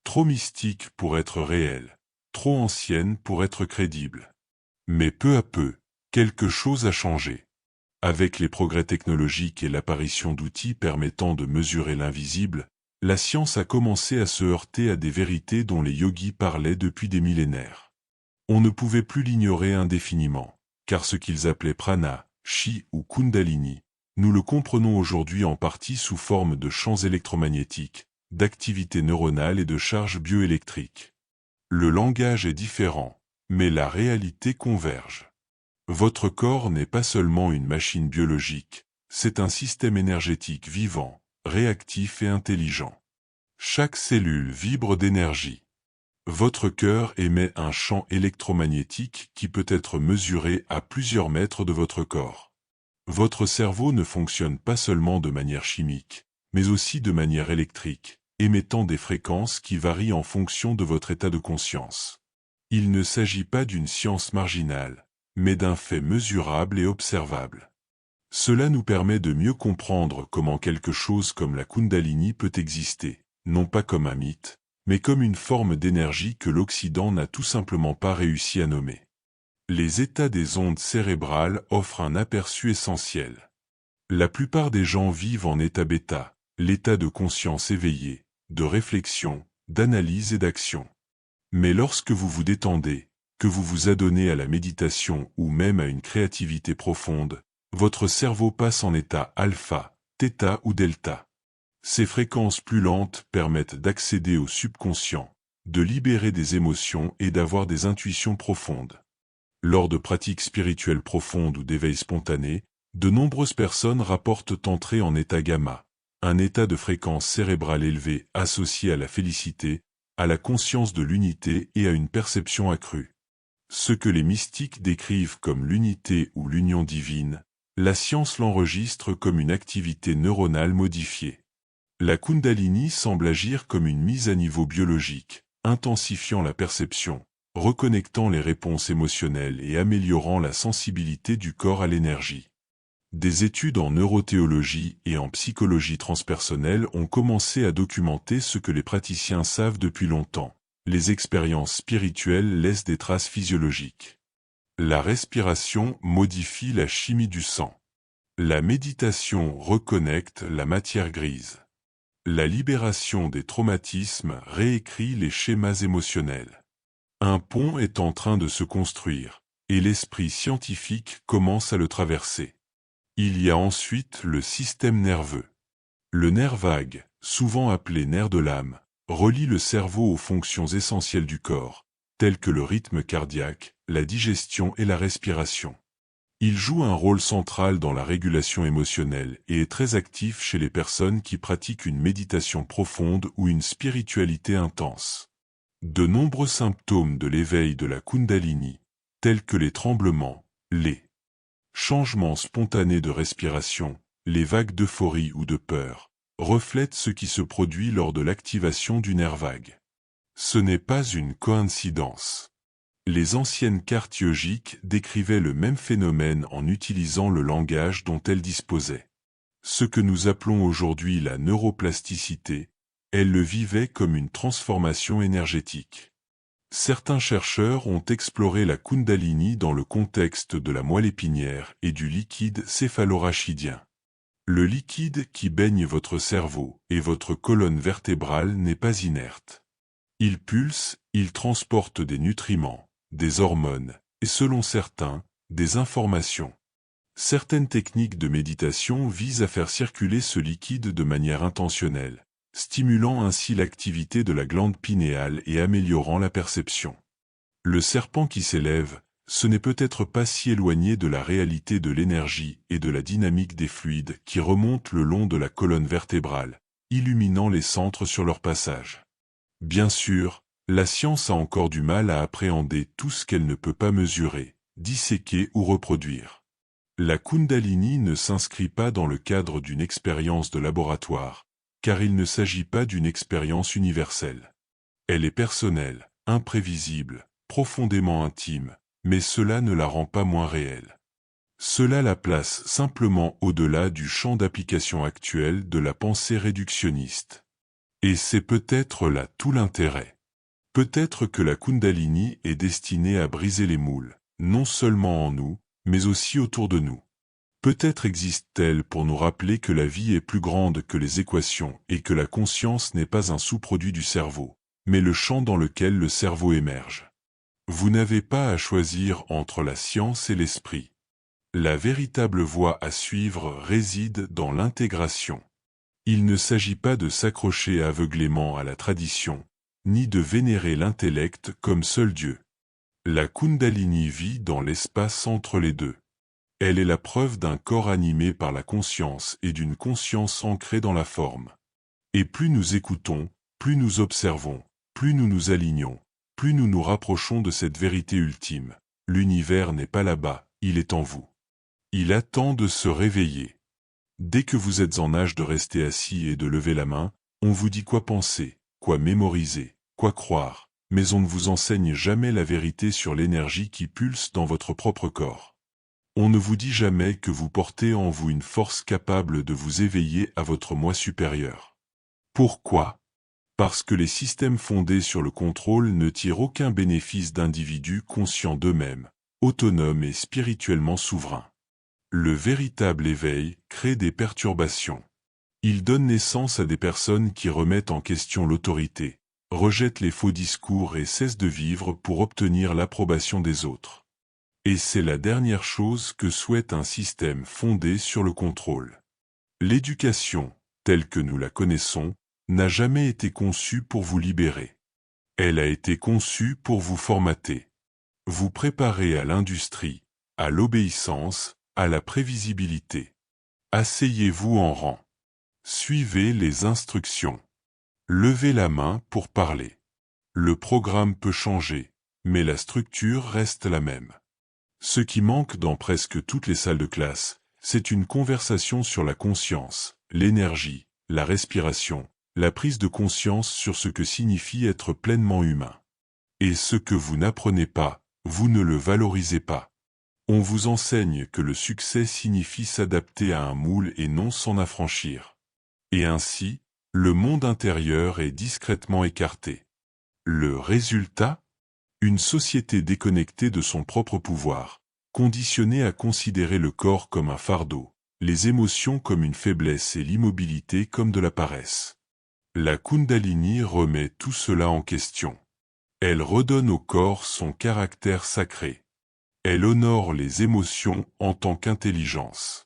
Trop mystique pour être réelle, trop ancienne pour être crédible. Mais peu à peu, quelque chose a changé. Avec les progrès technologiques et l'apparition d'outils permettant de mesurer l'invisible, la science a commencé à se heurter à des vérités dont les yogis parlaient depuis des millénaires. On ne pouvait plus l'ignorer indéfiniment, car ce qu'ils appelaient prana, chi ou kundalini, nous le comprenons aujourd'hui en partie sous forme de champs électromagnétiques, d'activités neuronales et de charges bioélectriques. Le langage est différent, mais la réalité converge. Votre corps n'est pas seulement une machine biologique, c'est un système énergétique vivant, réactif et intelligent. Chaque cellule vibre d'énergie. Votre cœur émet un champ électromagnétique qui peut être mesuré à plusieurs mètres de votre corps. Votre cerveau ne fonctionne pas seulement de manière chimique, mais aussi de manière électrique, émettant des fréquences qui varient en fonction de votre état de conscience. Il ne s'agit pas d'une science marginale, mais d'un fait mesurable et observable. Cela nous permet de mieux comprendre comment quelque chose comme la Kundalini peut exister, non pas comme un mythe, mais comme une forme d'énergie que l'Occident n'a tout simplement pas réussi à nommer. Les états des ondes cérébrales offrent un aperçu essentiel. La plupart des gens vivent en état bêta, l'état de conscience éveillée, de réflexion, d'analyse et d'action. Mais lorsque vous vous détendez, que vous vous adonnez à la méditation ou même à une créativité profonde, votre cerveau passe en état alpha, θ ou delta. Ces fréquences plus lentes permettent d'accéder au subconscient, de libérer des émotions et d'avoir des intuitions profondes. Lors de pratiques spirituelles profondes ou d'éveil spontané, de nombreuses personnes rapportent entrer en état gamma, un état de fréquence cérébrale élevée associé à la félicité, à la conscience de l'unité et à une perception accrue. Ce que les mystiques décrivent comme l'unité ou l'union divine, la science l'enregistre comme une activité neuronale modifiée. La Kundalini semble agir comme une mise à niveau biologique, intensifiant la perception, reconnectant les réponses émotionnelles et améliorant la sensibilité du corps à l'énergie. Des études en neurothéologie et en psychologie transpersonnelle ont commencé à documenter ce que les praticiens savent depuis longtemps. Les expériences spirituelles laissent des traces physiologiques. La respiration modifie la chimie du sang. La méditation reconnecte la matière grise. La libération des traumatismes réécrit les schémas émotionnels. Un pont est en train de se construire, et l'esprit scientifique commence à le traverser. Il y a ensuite le système nerveux. Le nerf vague, souvent appelé nerf de l'âme, relie le cerveau aux fonctions essentielles du corps, telles que le rythme cardiaque, la digestion et la respiration. Il joue un rôle central dans la régulation émotionnelle et est très actif chez les personnes qui pratiquent une méditation profonde ou une spiritualité intense. De nombreux symptômes de l'éveil de la Kundalini, tels que les tremblements, les changements spontanés de respiration, les vagues d'euphorie ou de peur, reflètent ce qui se produit lors de l'activation du nerf vague. Ce n'est pas une coïncidence. Les anciennes cartes yogiques décrivaient le même phénomène en utilisant le langage dont elles disposaient. Ce que nous appelons aujourd'hui la neuroplasticité, elles le vivaient comme une transformation énergétique. Certains chercheurs ont exploré la Kundalini dans le contexte de la moelle épinière et du liquide céphalorachidien. Le liquide qui baigne votre cerveau et votre colonne vertébrale n'est pas inerte. Il pulse, il transporte des nutriments, des hormones, et selon certains, des informations. Certaines techniques de méditation visent à faire circuler ce liquide de manière intentionnelle, stimulant ainsi l'activité de la glande pinéale et améliorant la perception. Le serpent qui s'élève, ce n'est peut-être pas si éloigné de la réalité de l'énergie et de la dynamique des fluides qui remontent le long de la colonne vertébrale, illuminant les centres sur leur passage. Bien sûr, la science a encore du mal à appréhender tout ce qu'elle ne peut pas mesurer, disséquer ou reproduire. La Kundalini ne s'inscrit pas dans le cadre d'une expérience de laboratoire, car il ne s'agit pas d'une expérience universelle. Elle est personnelle, imprévisible, profondément intime, mais cela ne la rend pas moins réelle. Cela la place simplement au-delà du champ d'application actuel de la pensée réductionniste. Et c'est peut-être là tout l'intérêt. Peut-être que la Kundalini est destinée à briser les moules, non seulement en nous, mais aussi autour de nous. Peut-être existe-t-elle pour nous rappeler que la vie est plus grande que les équations et que la conscience n'est pas un sous-produit du cerveau, mais le champ dans lequel le cerveau émerge. Vous n'avez pas à choisir entre la science et l'esprit. La véritable voie à suivre réside dans l'intégration. Il ne s'agit pas de s'accrocher aveuglément à la tradition, ni de vénérer l'intellect comme seul Dieu. La Kundalini vit dans l'espace entre les deux. Elle est la preuve d'un corps animé par la conscience et d'une conscience ancrée dans la forme. Et plus nous écoutons, plus nous observons, plus nous nous alignons, plus nous nous rapprochons de cette vérité ultime. L'univers n'est pas là-bas, il est en vous. Il attend de se réveiller. Dès que vous êtes en âge de rester assis et de lever la main, on vous dit quoi penser, quoi mémoriser, quoi croire, mais on ne vous enseigne jamais la vérité sur l'énergie qui pulse dans votre propre corps. On ne vous dit jamais que vous portez en vous une force capable de vous éveiller à votre moi supérieur. Pourquoi ? Parce que les systèmes fondés sur le contrôle ne tirent aucun bénéfice d'individus conscients d'eux-mêmes, autonome et spirituellement souverain. Le véritable éveil crée des perturbations. Il donne naissance à des personnes qui remettent en question l'autorité, rejettent les faux discours et cessent de vivre pour obtenir l'approbation des autres. Et c'est la dernière chose que souhaite un système fondé sur le contrôle. L'éducation, telle que nous la connaissons, n'a jamais été conçue pour vous libérer. Elle a été conçue pour vous formater. Vous préparer à l'industrie, à l'obéissance, à la prévisibilité. Asseyez-vous en rang. Suivez les instructions. Levez la main pour parler. Le programme peut changer, mais la structure reste la même. Ce qui manque dans presque toutes les salles de classe, c'est une conversation sur la conscience, l'énergie, la respiration, la prise de conscience sur ce que signifie être pleinement humain. Et ce que vous n'apprenez pas, vous ne le valorisez pas. On vous enseigne que le succès signifie s'adapter à un moule et non s'en affranchir. Et ainsi, le monde intérieur est discrètement écarté. Le résultat ? Une société déconnectée de son propre pouvoir, conditionnée à considérer le corps comme un fardeau, les émotions comme une faiblesse et l'immobilité comme de la paresse. La Kundalini remet tout cela en question. Elle redonne au corps son caractère sacré. Elle honore les émotions en tant qu'intelligence.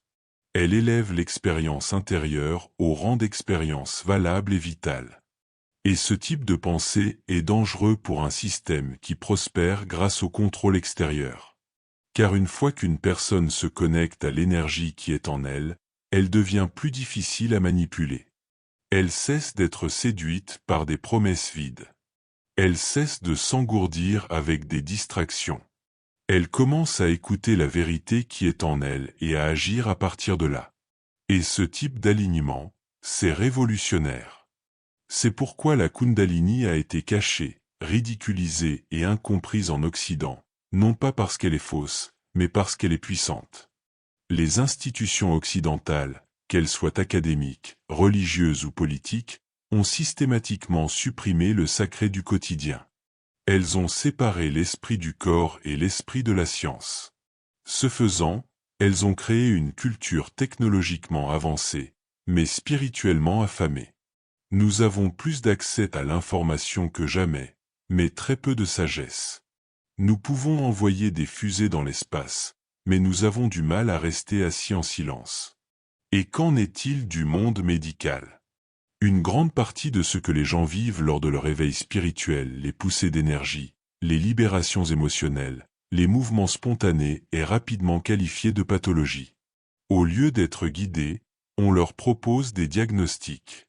Elle élève l'expérience intérieure au rang d'expérience valable et vitale. Et ce type de pensée est dangereux pour un système qui prospère grâce au contrôle extérieur. Car une fois qu'une personne se connecte à l'énergie qui est en elle, elle devient plus difficile à manipuler. Elle cesse d'être séduite par des promesses vides. Elle cesse de s'engourdir avec des distractions. Elle commence à écouter la vérité qui est en elle et à agir à partir de là. Et ce type d'alignement, c'est révolutionnaire. C'est pourquoi la Kundalini a été cachée, ridiculisée et incomprise en Occident, non pas parce qu'elle est fausse, mais parce qu'elle est puissante. Les institutions occidentales, qu'elles soient académiques, religieuses ou politiques, ont systématiquement supprimé le sacré du quotidien. Elles ont séparé l'esprit du corps et l'esprit de la science. Ce faisant, elles ont créé une culture technologiquement avancée, mais spirituellement affamée. Nous avons plus d'accès à l'information que jamais, mais très peu de sagesse. Nous pouvons envoyer des fusées dans l'espace, mais nous avons du mal à rester assis en silence. Et qu'en est-il du monde médical ? Une grande partie de ce que les gens vivent lors de leur éveil spirituel, les poussées d'énergie, les libérations émotionnelles, les mouvements spontanés est rapidement qualifié de pathologie. Au lieu d'être guidés, on leur propose des diagnostics.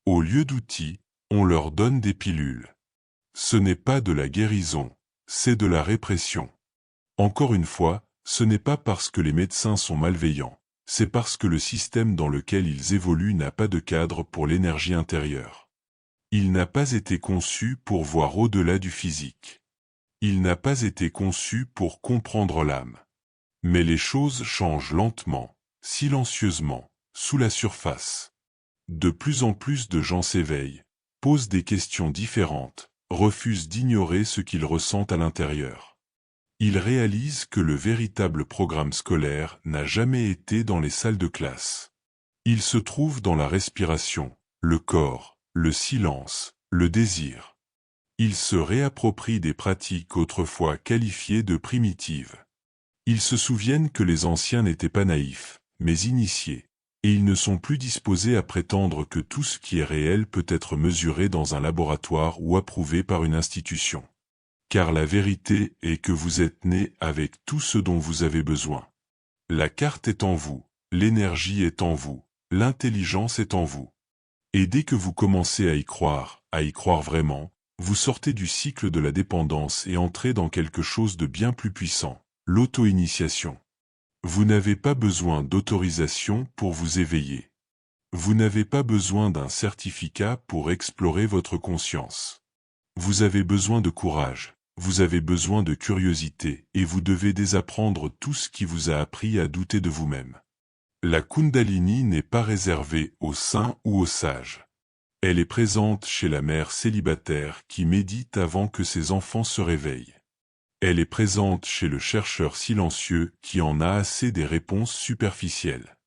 Au lieu d'outils, on leur donne des pilules. Ce n'est pas de la guérison, c'est de la répression. Encore une fois, ce n'est pas parce que les médecins sont malveillants, c'est parce que le système dans lequel ils évoluent n'a pas de cadre pour l'énergie intérieure. Il n'a pas été conçu pour voir au-delà du physique. Il n'a pas été conçu pour comprendre l'âme. Mais les choses changent lentement, silencieusement, sous la surface. De plus en plus de gens s'éveillent, posent des questions différentes, refusent d'ignorer ce qu'ils ressentent à l'intérieur. Ils réalisent que le véritable programme scolaire n'a jamais été dans les salles de classe. Il se trouve dans la respiration, le corps, le silence, le désir. Ils se réapproprient des pratiques autrefois qualifiées de primitives. Ils se souviennent que les anciens n'étaient pas naïfs, mais initiés. Et ils ne sont plus disposés à prétendre que tout ce qui est réel peut être mesuré dans un laboratoire ou approuvé par une institution. Car la vérité est que vous êtes né avec tout ce dont vous avez besoin. La carte est en vous, l'énergie est en vous, l'intelligence est en vous. Et dès que vous commencez à y croire vraiment, vous sortez du cycle de la dépendance et entrez dans quelque chose de bien plus puissant, l'auto-initiation. Vous n'avez pas besoin d'autorisation pour vous éveiller. Vous n'avez pas besoin d'un certificat pour explorer votre conscience. Vous avez besoin de courage, vous avez besoin de curiosité et vous devez désapprendre tout ce qui vous a appris à douter de vous-même. La Kundalini n'est pas réservée aux saints ou aux sages. Elle est présente chez la mère célibataire qui médite avant que ses enfants se réveillent. Elle est présente chez le chercheur silencieux qui en a assez des réponses superficielles.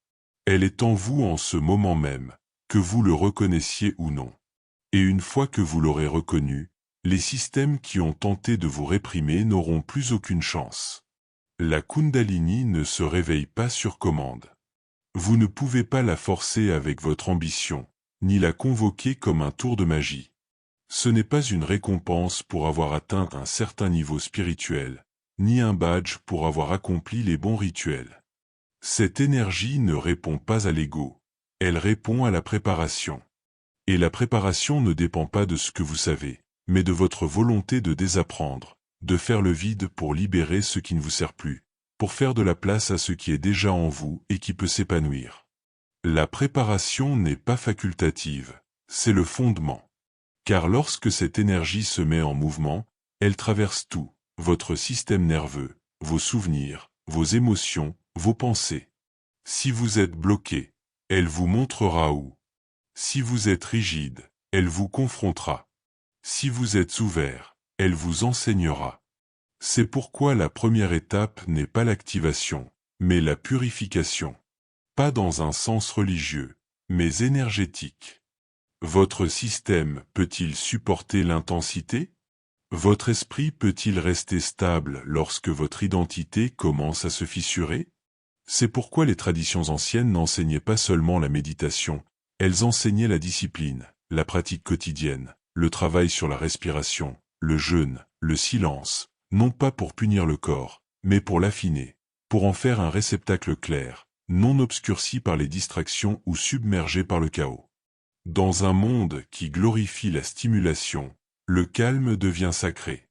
Elle est en vous en ce moment même, que vous le reconnaissiez ou non. Et une fois que vous l'aurez reconnu, les systèmes qui ont tenté de vous réprimer n'auront plus aucune chance. La Kundalini ne se réveille pas sur commande. Vous ne pouvez pas la forcer avec votre ambition, ni la convoquer comme un tour de magie. Ce n'est pas une récompense pour avoir atteint un certain niveau spirituel, ni un badge pour avoir accompli les bons rituels. Cette énergie ne répond pas à l'ego, elle répond à la préparation. Et la préparation ne dépend pas de ce que vous savez, mais de votre volonté de désapprendre, de faire le vide pour libérer ce qui ne vous sert plus, pour faire de la place à ce qui est déjà en vous et qui peut s'épanouir. La préparation n'est pas facultative, c'est le fondement. Car lorsque cette énergie se met en mouvement, elle traverse tout, votre système nerveux, vos souvenirs, vos émotions, vos pensées. Si vous êtes bloqué, elle vous montrera où. Si vous êtes rigide, elle vous confrontera. Si vous êtes ouvert, elle vous enseignera. C'est pourquoi la première étape n'est pas l'activation, mais la purification. Pas dans un sens religieux, mais énergétique. Votre système peut-il supporter l'intensité? Votre esprit peut-il rester stable lorsque votre identité commence à se fissurer? C'est pourquoi les traditions anciennes n'enseignaient pas seulement la méditation, elles enseignaient la discipline, la pratique quotidienne, le travail sur la respiration, le jeûne, le silence, non pas pour punir le corps, mais pour l'affiner, pour en faire un réceptacle clair, non obscurci par les distractions ou submergé par le chaos. Dans un monde qui glorifie la stimulation, le calme devient sacré.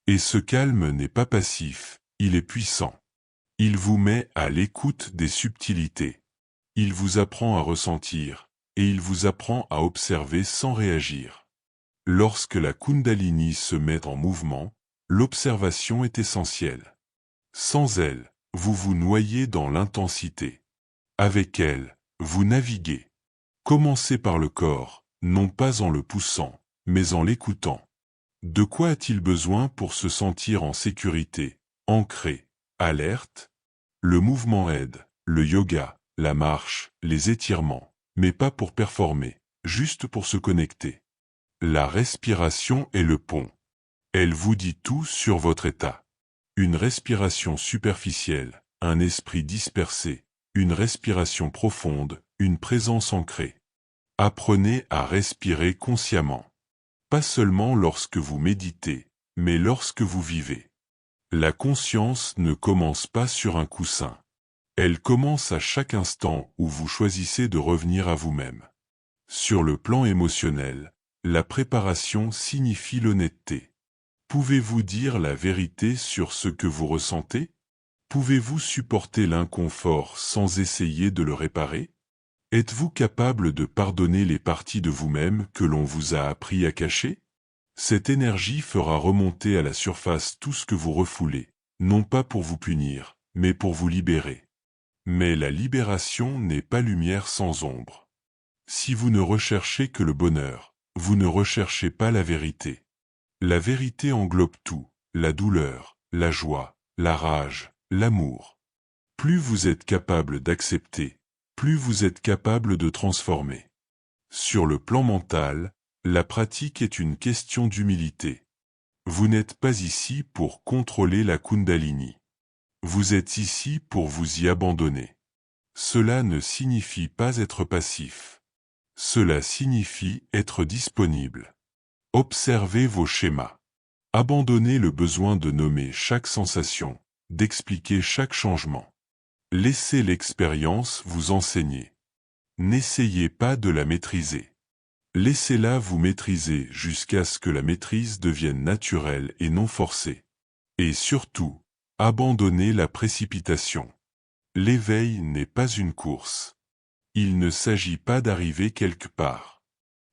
Et ce calme n'est pas passif, il est puissant. Il vous met à l'écoute des subtilités. Il vous apprend à ressentir, et il vous apprend à observer sans réagir. Lorsque la Kundalini se met en mouvement, l'observation est essentielle. Sans elle, vous vous noyez dans l'intensité. Avec elle, vous naviguez. Commencez par le corps, non pas en le poussant, mais en l'écoutant. De quoi a-t-il besoin pour se sentir en sécurité, ancré, alerte? Le mouvement aide, le yoga, la marche, les étirements, mais pas pour performer, juste pour se connecter. La respiration est le pont. Elle vous dit tout sur votre état. Une respiration superficielle, un esprit dispersé, une respiration profonde, une présence ancrée. Apprenez à respirer consciemment. Pas seulement lorsque vous méditez, mais lorsque vous vivez. La conscience ne commence pas sur un coussin. Elle commence à chaque instant où vous choisissez de revenir à vous-même. Sur le plan émotionnel, la préparation signifie l'honnêteté. Pouvez-vous dire la vérité sur ce que vous ressentez? Pouvez-vous supporter l'inconfort sans essayer de le réparer? Êtes-vous capable de pardonner les parties de vous-même que l'on vous a appris à cacher? Cette énergie fera remonter à la surface tout ce que vous refoulez, non pas pour vous punir, mais pour vous libérer. Mais la libération n'est pas lumière sans ombre. Si vous ne recherchez que le bonheur, vous ne recherchez pas la vérité. La vérité englobe tout, la douleur, la joie, la rage, l'amour. Plus vous êtes capable d'accepter, plus vous êtes capable de transformer. Sur le plan mental, la pratique est une question d'humilité. Vous n'êtes pas ici pour contrôler la Kundalini. Vous êtes ici pour vous y abandonner. Cela ne signifie pas être passif. Cela signifie être disponible. Observez vos schémas. Abandonnez le besoin de nommer chaque sensation, d'expliquer chaque changement. Laissez l'expérience vous enseigner. N'essayez pas de la maîtriser. Laissez-la vous maîtriser jusqu'à ce que la maîtrise devienne naturelle et non forcée. Et surtout, abandonnez la précipitation. L'éveil n'est pas une course. Il ne s'agit pas d'arriver quelque part.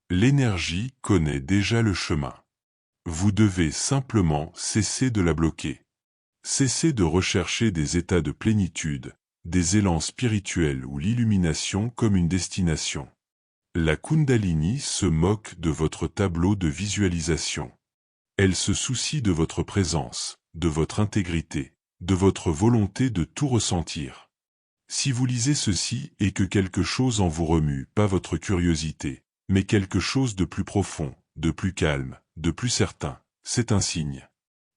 L'énergie connaît déjà le chemin. Vous devez simplement cesser de la bloquer. Cessez de rechercher des états de plénitude, des élans spirituels ou l'illumination comme une destination. La Kundalini se moque de votre tableau de visualisation. Elle se soucie de votre présence, de votre intégrité, de votre volonté de tout ressentir. Si vous lisez ceci et que quelque chose en vous remue, pas votre curiosité, mais quelque chose de plus profond, de plus calme, de plus certain, c'est un signe.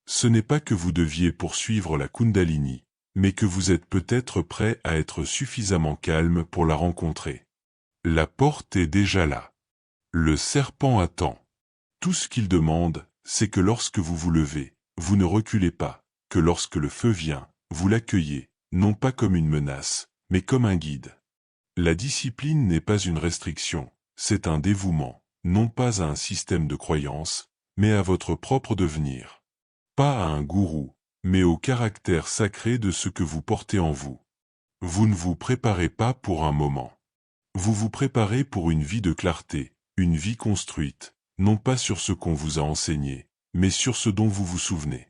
Ce n'est pas que vous deviez poursuivre la Kundalini, mais que vous êtes peut-être prêt à être suffisamment calme pour la rencontrer. La porte est déjà là. Le serpent attend. Tout ce qu'il demande, c'est que lorsque vous vous levez, vous ne reculez pas, que lorsque le feu vient, vous l'accueillez, non pas comme une menace, mais comme un guide. La discipline n'est pas une restriction, c'est un dévouement, non pas à un système de croyance, mais à votre propre devenir. Pas à un gourou, mais au caractère sacré de ce que vous portez en vous. Vous ne vous préparez pas pour un moment. Vous vous préparez pour une vie de clarté, une vie construite, non pas sur ce qu'on vous a enseigné, mais sur ce dont vous vous souvenez.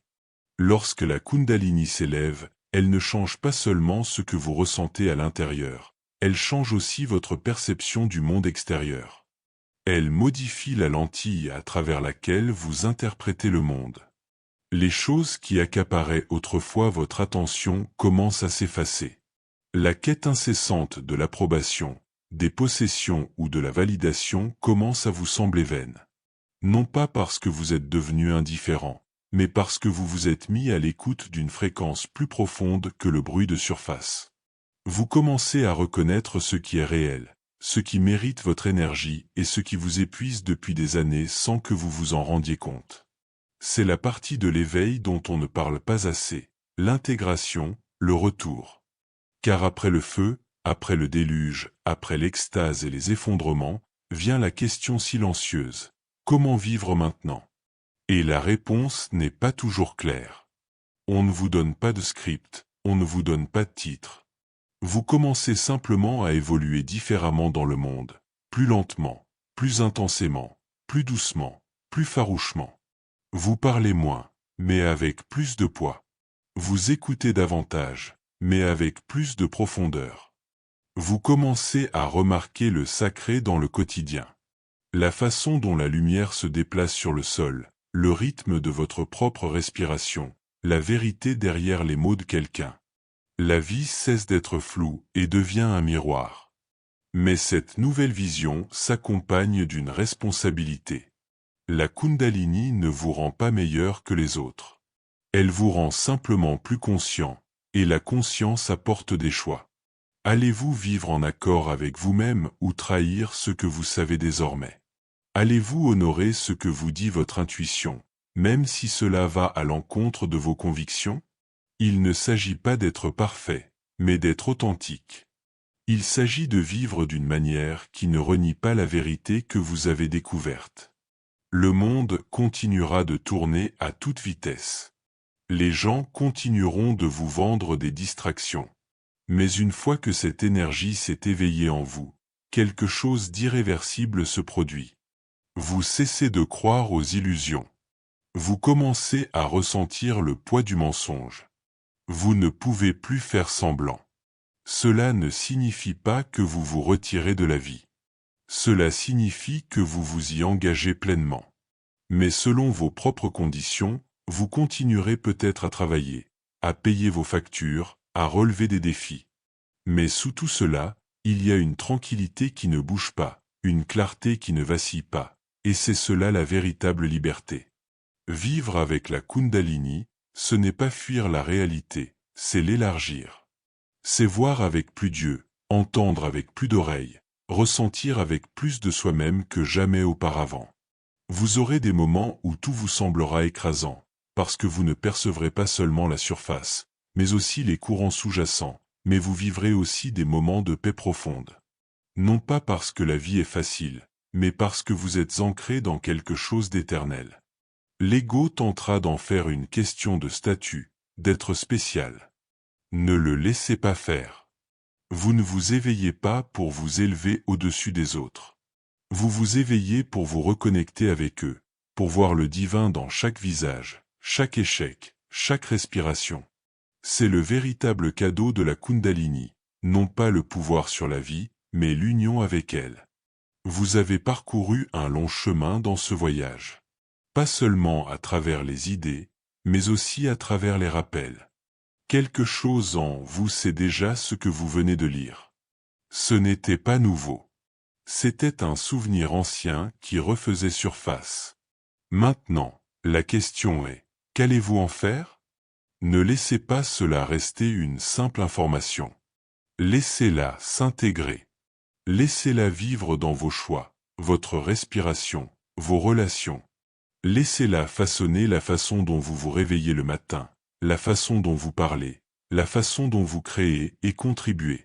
Lorsque la Kundalini s'élève, elle ne change pas seulement ce que vous ressentez à l'intérieur, elle change aussi votre perception du monde extérieur. Elle modifie la lentille à travers laquelle vous interprétez le monde. Les choses qui accaparaient autrefois votre attention commencent à s'effacer. La quête incessante de l'approbation, des possessions ou de la validation commence à vous sembler vaine. Non pas parce que vous êtes devenu indifférent, mais parce que vous vous êtes mis à l'écoute d'une fréquence plus profonde que le bruit de surface. Vous commencez à reconnaître ce qui est réel, ce qui mérite votre énergie et ce qui vous épuise depuis des années sans que vous vous en rendiez compte. C'est la partie de l'éveil dont on ne parle pas assez, l'intégration, le retour. Car après le feu, après le déluge, après l'extase et les effondrements, vient la question silencieuse. Comment vivre maintenant? Et la réponse n'est pas toujours claire. On ne vous donne pas de script, on ne vous donne pas de titre. Vous commencez simplement à évoluer différemment dans le monde, plus lentement, plus intensément, plus doucement, plus farouchement. Vous parlez moins, mais avec plus de poids. Vous écoutez davantage, mais avec plus de profondeur. Vous commencez à remarquer le sacré dans le quotidien. La façon dont la lumière se déplace sur le sol, le rythme de votre propre respiration, la vérité derrière les mots de quelqu'un. La vie cesse d'être floue et devient un miroir. Mais cette nouvelle vision s'accompagne d'une responsabilité. La Kundalini ne vous rend pas meilleur que les autres. Elle vous rend simplement plus conscient, et la conscience apporte des choix. Allez-vous vivre en accord avec vous-même ou trahir ce que vous savez désormais? Allez-vous honorer ce que vous dit votre intuition, même si cela va à l'encontre de vos convictions? Il ne s'agit pas d'être parfait, mais d'être authentique. Il s'agit de vivre d'une manière qui ne renie pas la vérité que vous avez découverte. Le monde continuera de tourner à toute vitesse. Les gens continueront de vous vendre des distractions. Mais une fois que cette énergie s'est éveillée en vous, quelque chose d'irréversible se produit. Vous cessez de croire aux illusions. Vous commencez à ressentir le poids du mensonge. Vous ne pouvez plus faire semblant. Cela ne signifie pas que vous vous retirez de la vie. Cela signifie que vous vous y engagez pleinement. Mais selon vos propres conditions, vous continuerez peut-être à travailler, à payer vos factures, à relever des défis. Mais sous tout cela, il y a une tranquillité qui ne bouge pas, une clarté qui ne vacille pas, et c'est cela la véritable liberté. Vivre avec la Kundalini, ce n'est pas fuir la réalité, c'est l'élargir. C'est voir avec plus d'yeux, entendre avec plus d'oreilles, ressentir avec plus de soi-même que jamais auparavant. Vous aurez des moments où tout vous semblera écrasant, parce que vous ne percevrez pas seulement la surface, mais aussi les courants sous-jacents, mais vous vivrez aussi des moments de paix profonde. Non pas parce que la vie est facile, mais parce que vous êtes ancré dans quelque chose d'éternel. L'ego tentera d'en faire une question de statut, d'être spécial. Ne le laissez pas faire. Vous ne vous éveillez pas pour vous élever au-dessus des autres. Vous vous éveillez pour vous reconnecter avec eux, pour voir le divin dans chaque visage, chaque échec, chaque respiration. C'est le véritable cadeau de la Kundalini, non pas le pouvoir sur la vie, mais l'union avec elle. Vous avez parcouru un long chemin dans ce voyage. Pas seulement à travers les idées, mais aussi à travers les rappels. Quelque chose en vous sait déjà ce que vous venez de lire. Ce n'était pas nouveau. C'était un souvenir ancien qui refaisait surface. Maintenant, la question est, qu'allez-vous en faire? Ne laissez pas cela rester une simple information. Laissez-la s'intégrer. Laissez-la vivre dans vos choix, votre respiration, vos relations. Laissez-la façonner la façon dont vous vous réveillez le matin, la façon dont vous parlez, la façon dont vous créez et contribuez.